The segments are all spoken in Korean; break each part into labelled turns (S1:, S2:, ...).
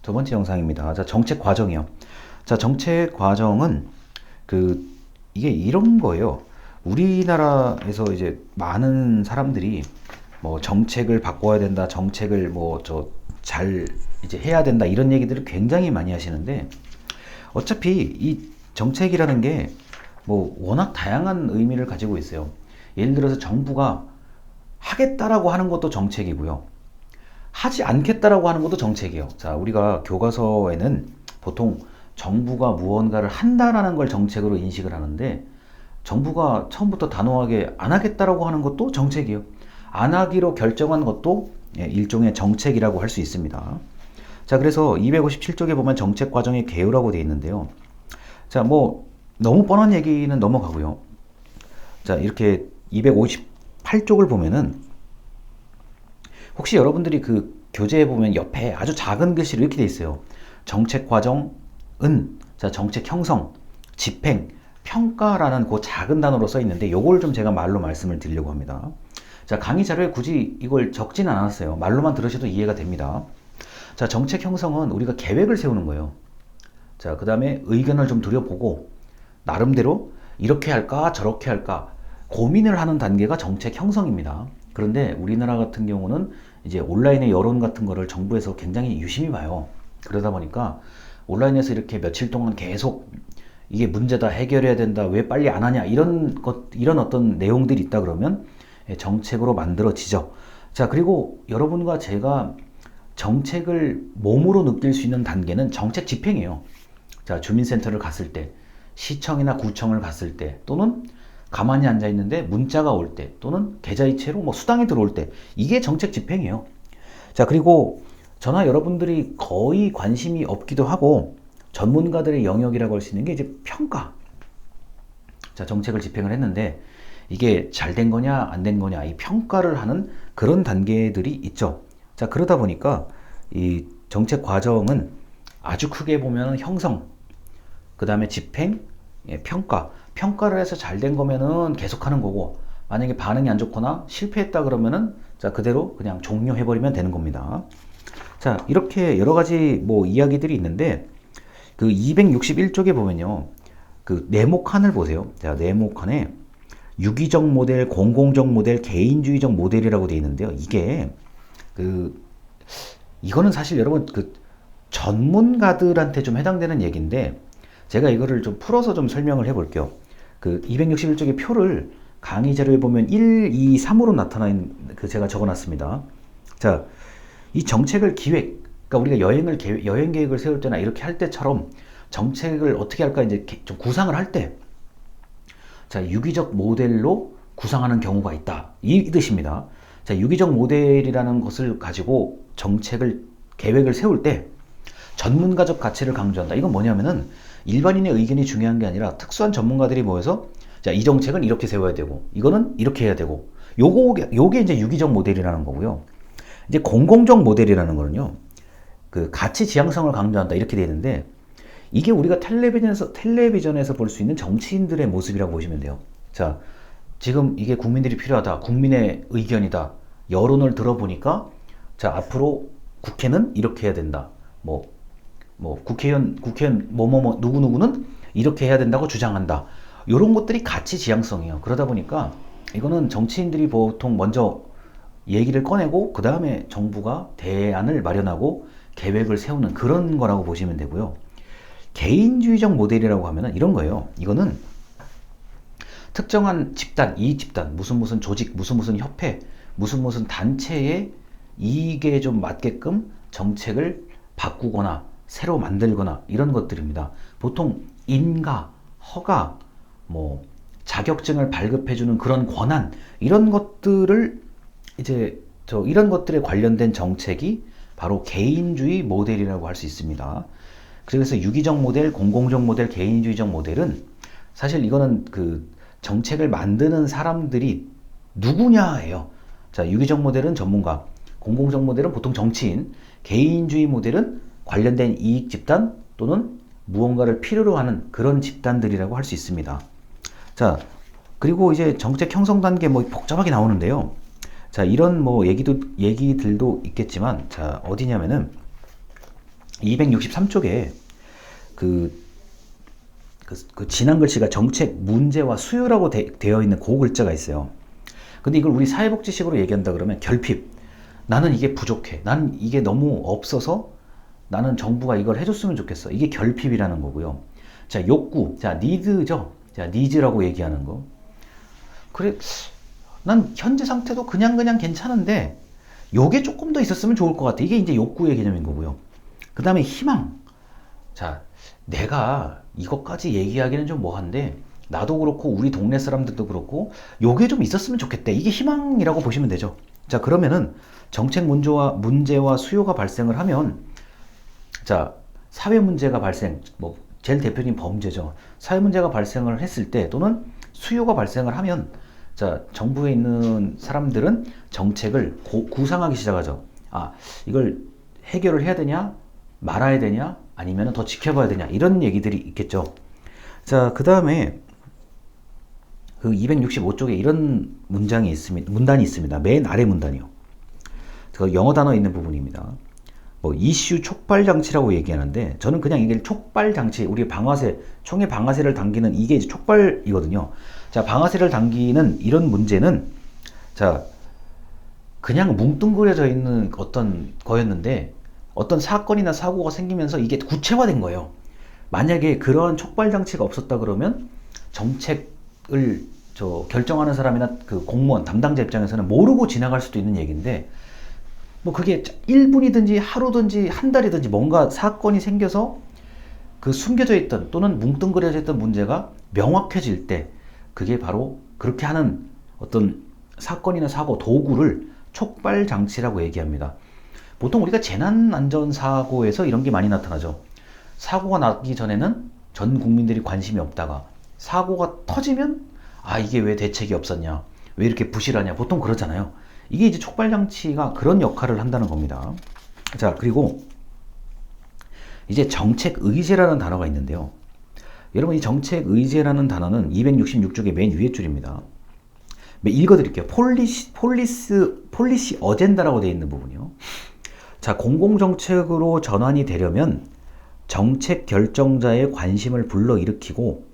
S1: 두 번째 영상입니다. 자, 정책 과정이요. 자, 정책 과정은 이게 이런 거예요. 우리나라에서 이제 많은 사람들이 뭐 정책을 바꿔야 된다, 정책을 뭐 잘 이제 해야 된다 이런 얘기들을 굉장히 많이 하시는데 어차피 이 정책이라는 게 뭐 워낙 다양한 의미를 가지고 있어요. 예를 들어서 정부가 하겠다라고 하는 것도 정책이고요. 하지 않겠다라고 하는 것도 정책이에요. 자, 우리가 교과서에는 보통 정부가 무언가를 한다라는 걸 정책으로 인식을 하는데 정부가 처음부터 단호하게 안 하겠다라고 하는 것도 정책이에요. 안 하기로 결정한 것도 일종의 정책이라고 할 수 있습니다. 자, 그래서 257쪽에 보면 정책 과정의 개요라고 되어 있는데요. 자, 뭐 너무 뻔한 얘기는 넘어가고요. 자, 이렇게 258쪽을 보면은 혹시 여러분들이 그 교재에 보면 옆에 아주 작은 글씨로 이렇게 돼 있어요. 정책 과정은, 자, 정책 형성, 집행, 평가라는 그 작은 단어로 써 있는데 요걸 좀 제가 말로 말씀을 드리려고 합니다. 자, 강의 자료에 굳이 이걸 적진 않았어요. 말로만 들으셔도 이해가 됩니다. 자, 정책 형성은 우리가 계획을 세우는 거예요. 자, 그 다음에 의견을 좀 들여보고 나름대로 이렇게 할까 저렇게 할까 고민을 하는 단계가 정책 형성입니다. 그런데 우리나라 같은 경우는 이제 온라인의 여론 같은 거를 정부에서 굉장히 유심히 봐요. 그러다 보니까 온라인에서 이렇게 며칠 동안 계속 이게 문제다, 해결해야 된다, 왜 빨리 안 하냐 이런 어떤 내용들이 있다 그러면 정책으로 만들어지죠. 자, 그리고 여러분과 제가 정책을 몸으로 느낄 수 있는 단계는 정책 집행이에요. 자, 주민센터를 갔을 때, 시청이나 구청을 갔을 때, 또는 가만히 앉아 있는데 문자가 올 때, 또는 계좌이체로 뭐 수당이 들어올 때, 이게 정책 집행이에요. 자, 그리고 저나 여러분들이 거의 관심이 없기도 하고 전문가들의 영역이라고 할 수 있는 게 이제 평가. 자, 정책을 집행을 했는데 이게 잘 된 거냐 안 된 거냐 이 평가를 하는 그런 단계들이 있죠. 자, 그러다 보니까 이 정책 과정은 아주 크게 보면 형성, 그 다음에 집행, 평가. 평가를 해서 잘 된 거면은 계속하는 거고 만약에 반응이 안 좋거나 실패했다 그러면은 자, 그대로 그냥 종료해버리면 되는 겁니다. 자, 이렇게 여러 가지 뭐 이야기들이 있는데 그 261쪽에 보면요. 그 네모칸을 보세요. 자, 네모칸에 유기적 모델, 공공적 모델, 개인주의적 모델이라고 되어 있는데요. 이거는 사실 여러분 전문가들한테 좀 해당되는 얘기인데 제가 이거를 좀 풀어서 좀 설명을 해볼게요. 그 261쪽의 표를 강의 자료에 보면 1, 2, 3으로 나타난 제가 적어놨습니다. 자, 이 정책을 그러니까 우리가 여행 계획을 세울 때나 이렇게 할 때처럼 정책을 어떻게 할까 이제 좀 구상을 할 때, 자, 유기적 모델로 구상하는 경우가 있다. 이 뜻입니다. 자, 유기적 모델이라는 것을 가지고 계획을 세울 때 전문가적 가치를 강조한다. 이건 뭐냐면은 일반인의 의견이 중요한 게 아니라 특수한 전문가들이 모여서 자, 이 정책은 이렇게 세워야 되고 이거는 이렇게 해야 되고 요게 이제 유기적 모델이라는 거고요. 이제 공공적 모델이라는 거는요. 그 가치 지향성을 강조한다 이렇게 되어 있는데 이게 우리가 텔레비전에서 볼 수 있는 정치인들의 모습이라고 보시면 돼요. 자, 지금 이게 국민들이 필요하다. 국민의 의견이다. 여론을 들어보니까 자, 앞으로 국회는 이렇게 해야 된다. 국회의원 누구누구는 이렇게 해야 된다고 주장한다. 이런 것들이 가치 지향성이에요. 그러다 보니까 이거는 정치인들이 보통 먼저 얘기를 꺼내고 그 다음에 정부가 대안을 마련하고 계획을 세우는 그런 거라고 보시면 되고요. 개인주의적 모델이라고 하면은 이런 거예요. 이거는 특정한 집단, 이익 집단, 무슨 조직, 무슨 협회, 무슨 단체의 이익에 좀 맞게끔 정책을 바꾸거나 새로 만들거나 이런 것들입니다. 보통 인가, 허가, 뭐 자격증을 발급해주는 그런 권한 이런 것들을 이런 것들에 관련된 정책이 바로 개인주의 모델이라고 할 수 있습니다. 그래서 유기적 모델, 공공적 모델, 개인주의적 모델은 사실 이거는 그 정책을 만드는 사람들이 누구냐예요. 자, 유기적 모델은 전문가, 공공적 모델은 보통 정치인, 개인주의 모델은 관련된 이익 집단 또는 무언가를 필요로 하는 그런 집단들이라고 할 수 있습니다. 자, 그리고 이제 정책 형성 단계 뭐 복잡하게 나오는데요. 자, 이런 뭐 얘기들도 있겠지만, 자, 어디냐면은 263쪽에 그, 그 지난 글씨가 정책 문제와 수요라고 되어 있는 그 글자가 있어요. 근데 이걸 우리 사회복지식으로 얘기한다 그러면 결핍. 나는 이게 부족해. 나는 이게 너무 없어서 나는 정부가 이걸 해줬으면 좋겠어. 이게 결핍이라는 거고요. 자, 욕구. 자, 니드죠. 자, 니즈라고 얘기하는 거. 그래, 난 현재 상태도 그냥 괜찮은데 요게 조금 더 있었으면 좋을 것 같아. 이게 이제 욕구의 개념인 거고요. 그 다음에 희망. 자, 내가 이것까지 얘기하기는 좀 뭐한데 나도 그렇고 우리 동네 사람들도 그렇고 요게 좀 있었으면 좋겠대. 이게 희망이라고 보시면 되죠. 자, 그러면은 정책 문제와 수요가 발생을 하면 자, 사회 문제가 발생, 뭐 제일 대표적인 범죄죠. 사회 문제가 발생을 했을 때 또는 수요가 발생을 하면 자, 정부에 있는 사람들은 정책을 구상하기 시작하죠. 아, 이걸 해결을 해야 되냐, 말아야 되냐, 아니면 더 지켜봐야 되냐, 이런 얘기들이 있겠죠. 자, 그 다음에 그 265쪽에 이런 문장이 있습니다. 문단이 있습니다. 맨 아래 문단이요. 그 영어 단어 있는 부분입니다. 뭐 이슈 촉발 장치라고 얘기하는데 저는 그냥 이게 촉발 장치, 우리 방아쇠, 총에 방아쇠를 당기는 이게 이제 촉발이거든요. 자, 방아쇠를 당기는 이런 문제는 자, 그냥 뭉뚱그려져 있는 어떤 거였는데 어떤 사건이나 사고가 생기면서 이게 구체화된 거예요. 만약에 그러한 촉발 장치가 없었다 그러면 정책을 결정하는 사람이나 그 공무원 담당자 입장에서는 모르고 지나갈 수도 있는 얘기인데 뭐 그게 1분이든지 하루든지 한 달이든지 뭔가 사건이 생겨서 그 숨겨져 있던 또는 뭉뚱그려져 있던 문제가 명확해질 때 그게 바로 그렇게 하는 어떤 사건이나 사고 도구를 촉발 장치라고 얘기합니다. 보통 우리가 재난안전사고에서 이런 게 많이 나타나죠. 사고가 나기 전에는 전 국민들이 관심이 없다가 사고가 터지면 아, 이게 왜 대책이 없었냐, 왜 이렇게 부실하냐, 보통 그러잖아요. 이게 이제 촉발장치가 그런 역할을 한다는 겁니다. 자, 그리고 이제 정책의제라는 단어가 있는데요. 여러분, 이 정책의제라는 단어는 266쪽의 맨 위에 줄입니다. 읽어드릴게요. 폴리시 어젠다라고 되어 있는 부분이요. 자, 공공정책으로 전환이 되려면 정책 결정자의 관심을 불러일으키고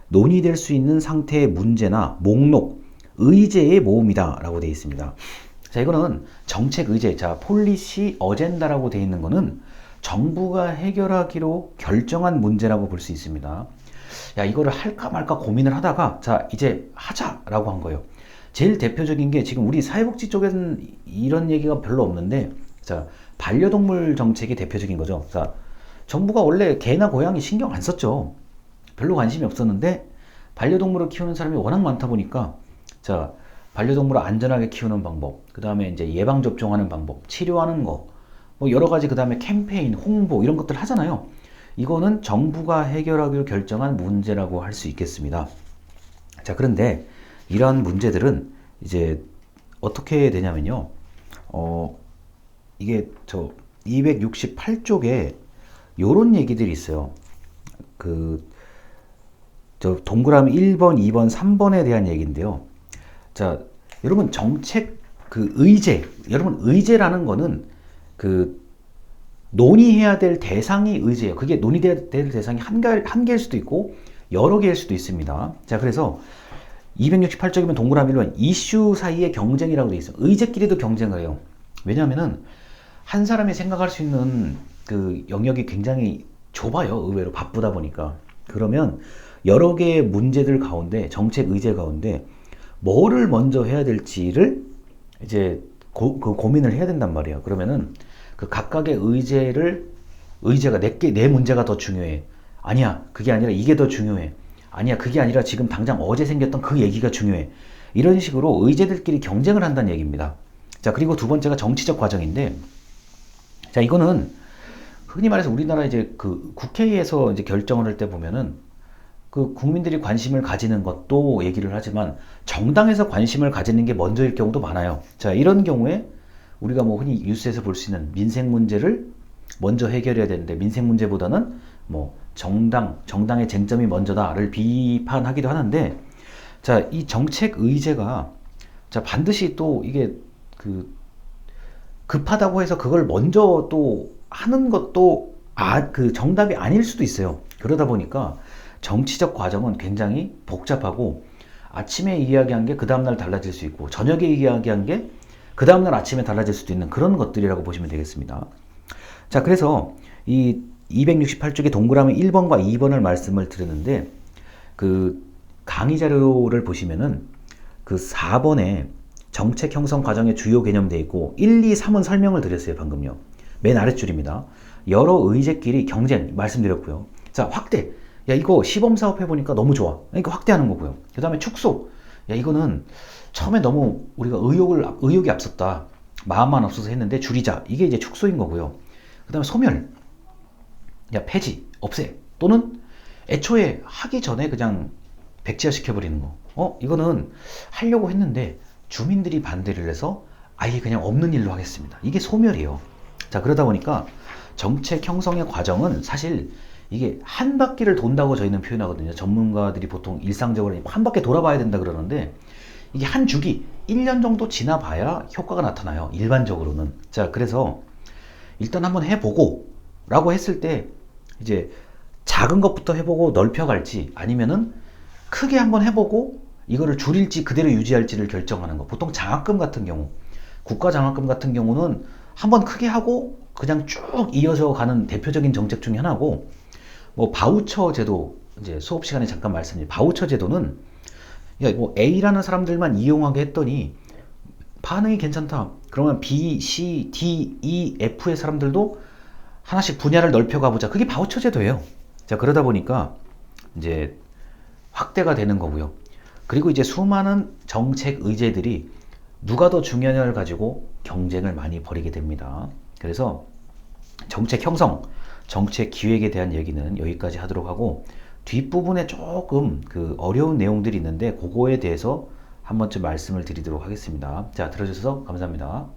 S1: 논의될 수 있는 상태의 문제나 목록, 의제의 모음이다 라고 되어 있습니다. 자, 이거는 정책 의제, 자, 폴리시 어젠다라고 되어 있는 거는 정부가 해결하기로 결정한 문제라고 볼 수 있습니다. 야, 이거를 할까 말까 고민을 하다가 자, 이제 하자라고 한 거예요. 제일 대표적인 게 지금 우리 사회복지 쪽에는 이런 얘기가 별로 없는데 자, 반려동물 정책이 대표적인 거죠. 자, 정부가 원래 개나 고양이 신경 안 썼죠. 별로 관심이 없었는데 반려동물을 키우는 사람이 워낙 많다 보니까 자, 반려동물을 안전하게 키우는 방법, 그 다음에 이제 예방접종하는 방법, 치료하는 거, 뭐 여러 가지, 그 다음에 캠페인, 홍보, 이런 것들 하잖아요. 이거는 정부가 해결하기로 결정한 문제라고 할 수 있겠습니다. 자, 그런데 이러한 문제들은 이제 어떻게 되냐면요. 이게 268쪽에 요런 얘기들이 있어요. 동그라미 1번, 2번, 3번에 대한 얘기인데요. 자, 여러분, 정책 의제, 여러분, 의제라는 거는 논의해야 될 대상이 의제예요. 그게 논의될 대상이 한 개일 수도 있고 여러 개일 수도 있습니다. 자, 그래서 268쪽이면 동그라미 1번 이슈 사이의 경쟁이라고 되어 있어요. 의제끼리도 경쟁을 해요. 왜냐하면은 한 사람이 생각할 수 있는 그 영역이 굉장히 좁아요. 의외로 바쁘다 보니까. 그러면 여러 개의 문제들 가운데, 정책 의제 가운데 뭐를 먼저 해야 될지를 이제 고민을 해야 된단 말이에요. 그러면은 그 각각의 의제가 내 문제가 더 중요해. 아니야, 그게 아니라 이게 더 중요해. 아니야, 그게 아니라 지금 당장 어제 생겼던 그 얘기가 중요해. 이런 식으로 의제들끼리 경쟁을 한다는 얘기입니다. 자, 그리고 두 번째가 정치적 과정인데, 자, 이거는 흔히 말해서 우리나라 이제 그 국회에서 이제 결정을 할 때 보면은 그 국민들이 관심을 가지는 것도 얘기를 하지만 정당에서 관심을 가지는 게 먼저일 경우도 많아요. 자, 이런 경우에 우리가 뭐 흔히 뉴스에서 볼 수 있는 민생 문제를 먼저 해결해야 되는데 민생 문제보다는 뭐 정당의 쟁점이 먼저다를 비판하기도 하는데, 자, 이 정책 의제가 자, 반드시 또 이게 급하다고 해서 그걸 먼저 또 하는 것도 그 정답이 아닐 수도 있어요. 그러다 보니까 정치적 과정은 굉장히 복잡하고 아침에 이야기한 게 그 다음날 달라질 수 있고 저녁에 이야기한 게 그 다음날 아침에 달라질 수도 있는 그런 것들이라고 보시면 되겠습니다. 자, 그래서 이 268쪽의 동그라미 1번과 2번을 말씀을 드렸는데 그 강의 자료를 보시면은 그 4번에 정책 형성 과정의 주요 개념 돼 있고 1, 2, 3은 설명을 드렸어요. 방금요. 맨 아랫줄입니다. 여러 의제끼리 경쟁 말씀드렸고요. 자, 확대. 야, 이거 시범 사업 해보니까 너무 좋아. 이거 확대하는 거고요. 그 다음에 축소. 야, 이거는 처음에 너무 우리가 의욕이 앞섰다. 마음만 앞서서 했는데 줄이자. 이게 이제 축소인 거고요. 그 다음에 소멸. 야, 폐지, 없애. 또는 애초에 하기 전에 그냥 백지화 시켜버리는 거. 이거는 하려고 했는데 주민들이 반대를 해서 아예 그냥 없는 일로 하겠습니다. 이게 소멸이에요. 자, 그러다 보니까 정책 형성의 과정은 사실 이게 한 바퀴를 돈다고 저희는 표현하거든요. 전문가들이 보통 일상적으로 한 바퀴 돌아봐야 된다 그러는데 이게 한 주기 1년 정도 지나봐야 효과가 나타나요. 일반적으로는. 자, 그래서 일단 한번 해보고 라고 했을 때 이제 작은 것부터 해보고 넓혀갈지 아니면은 크게 한번 해보고 이거를 줄일지 그대로 유지할지를 결정하는 거. 보통 장학금 같은 경우, 국가 장학금 같은 경우는 한번 크게 하고 그냥 쭉 이어져 가는 대표적인 정책 중에 하나고, 뭐 바우처 제도, 이제 수업 시간에 잠깐 말씀드린 바우처 제도는 뭐 A라는 사람들만 이용하게 했더니 반응이 괜찮다. 그러면 B, C, D, E, F의 사람들도 하나씩 분야를 넓혀가 보자. 그게 바우처 제도예요. 자, 그러다 보니까 이제 확대가 되는 거고요. 그리고 이제 수많은 정책 의제들이 누가 더 중요하냐를 가지고 경쟁을 많이 벌이게 됩니다. 그래서 정책 형성, 정책 기획에 대한 얘기는 여기까지 하도록 하고, 뒷부분에 조금 그 어려운 내용들이 있는데 그거에 대해서 한 번쯤 말씀을 드리도록 하겠습니다. 자, 들어주셔서 감사합니다.